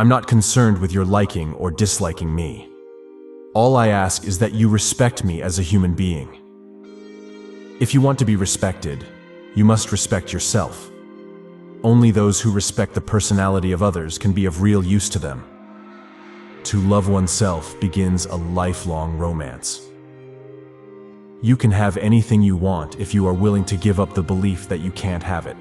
I'm not concerned with your liking or disliking me. All I ask is that you respect me as a human being. If you want to be respected, you must respect yourself. Only those who respect the personality of others can be of real use to them. To love oneself begins a lifelong romance. You can have anything you want if you are willing to give up the belief that you can't have it.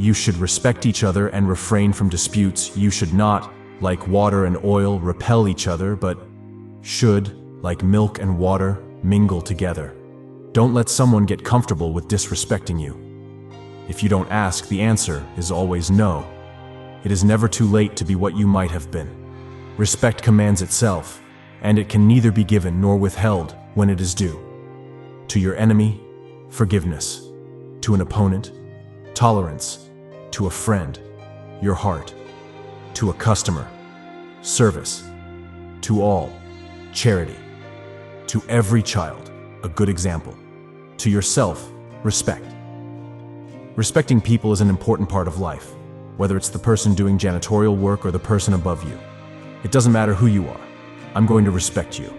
You should respect each other and refrain from disputes. You should not, like water and oil, repel each other, but should, like milk and water, mingle together. Don't let someone get comfortable with disrespecting you. If you don't ask, the answer is always no. It is never too late to be what you might have been. Respect commands itself, and it can neither be given nor withheld when it is due. To your enemy, forgiveness. To an opponent, tolerance. To a friend, your heart. To a customer, service. To all, charity. To every child, a good example. To yourself, respect. Respecting people is an important part of life, whether it's the person doing janitorial work or the person above you. It doesn't matter who you are. I'm going to respect you.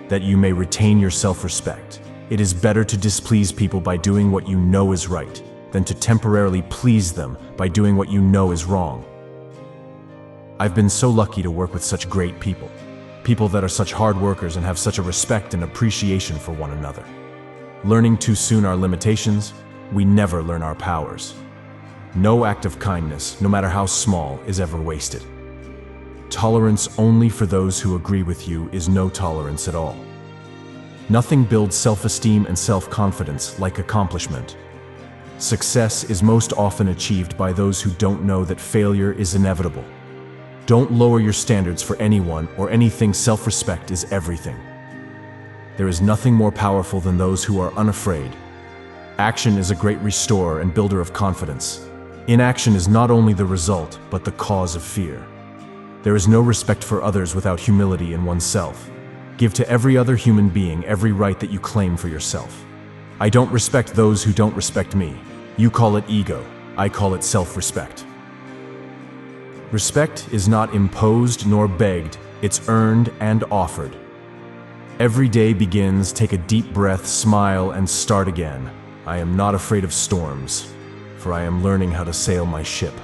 That you may retain your self-respect. It is better to displease people by doing what you know is right than to temporarily please them by doing what you know is wrong. I've been so lucky to work with such great people. People that are such hard workers and have such a respect and appreciation for one another. Learning too soon our limitations, we never learn our powers. No act of kindness, no matter how small, is ever wasted. Tolerance only for those who agree with you is no tolerance at all. Nothing builds self-esteem and self-confidence like accomplishment. Success is most often achieved by those who don't know that failure is inevitable. Don't lower your standards for anyone or anything. Self-respect is everything. There is nothing more powerful than those who are unafraid. Action is a great restorer and builder of confidence. Inaction is not only the result, but the cause of fear. There is no respect for others without humility in oneself. Give to every other human being every right that you claim for yourself. I don't respect those who don't respect me. You call it ego, I call it self-respect. Respect is not imposed nor begged, it's earned and offered. Every day begins, take a deep breath, smile, and start again. I am not afraid of storms, for I am learning how to sail my ship.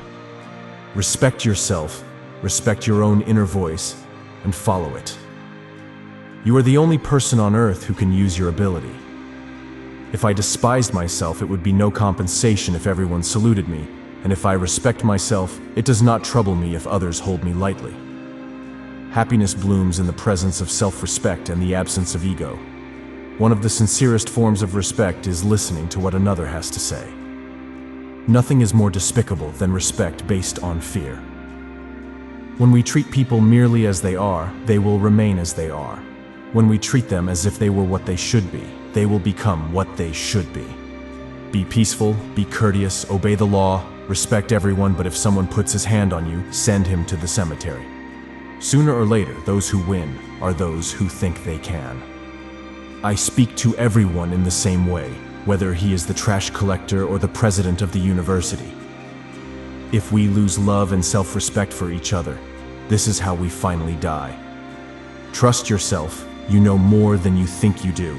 Respect yourself, respect your own inner voice, and follow it. You are the only person on earth who can use your ability. If I despised myself, it would be no compensation if everyone saluted me, and if I respect myself, it does not trouble me if others hold me lightly. Happiness blooms in the presence of self-respect and the absence of ego. One of the sincerest forms of respect is listening to what another has to say. Nothing is more despicable than respect based on fear. When we treat people merely as they are, they will remain as they are. When we treat them as if they were what they should be, they will become what they should be. Be peaceful, be courteous, obey the law, respect everyone, but if someone puts his hand on you, send him to the cemetery. Sooner or later, those who win are those who think they can. I speak to everyone in the same way, whether he is the trash collector or the president of the university. If we lose love and self-respect for each other, this is how we finally die. Trust yourself, you know more than you think you do.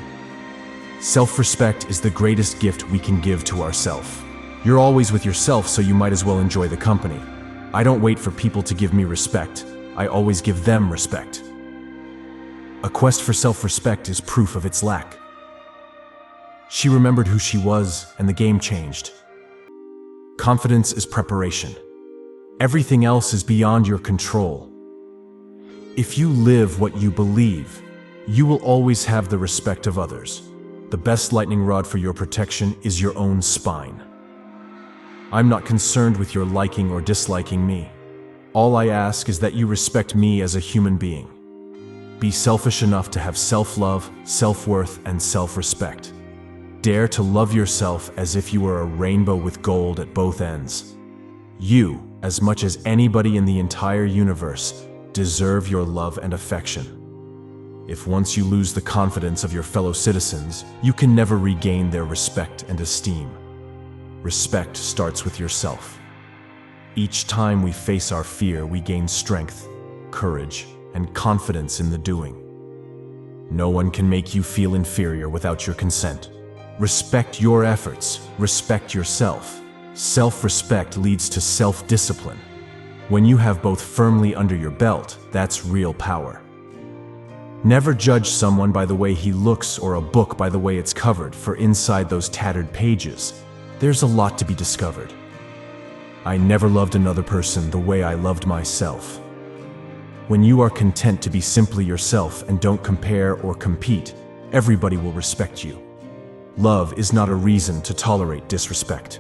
Self-respect is the greatest gift we can give to ourselves. You're always with yourself, so you might as well enjoy the company. I don't wait for people to give me respect. I always give them respect. A quest for self-respect is proof of its lack. She remembered who she was, and the game changed. Confidence is preparation. Everything else is beyond your control. If you live what you believe, you will always have the respect of others. The best lightning rod for your protection is your own spine. I'm not concerned with your liking or disliking me. All I ask is that you respect me as a human being. Be selfish enough to have self-love, self-worth, and self-respect. Dare to love yourself as if you were a rainbow with gold at both ends. You, as much as anybody in the entire universe, deserve your love and affection. If once you lose the confidence of your fellow citizens, you can never regain their respect and esteem. Respect starts with yourself. Each time we face our fear, we gain strength, courage, and confidence in the doing. No one can make you feel inferior without your consent. Respect your efforts, respect yourself. Self-respect leads to self-discipline. When you have both firmly under your belt, that's real power. Never judge someone by the way he looks or a book by the way it's covered, for inside those tattered pages, there's a lot to be discovered. I never loved another person the way I loved myself. When you are content to be simply yourself and don't compare or compete, everybody will respect you. Love is not a reason to tolerate disrespect.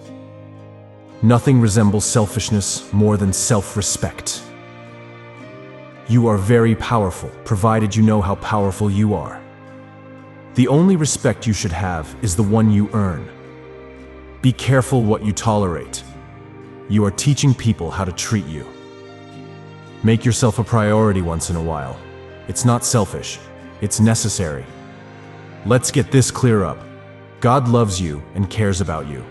Nothing resembles selfishness more than self-respect. You are very powerful, provided you know how powerful you are. The only respect you should have is the one you earn. Be careful what you tolerate. You are teaching people how to treat you. Make yourself a priority once in a while. It's not selfish, it's necessary. Let's get this clear up. God loves you and cares about you.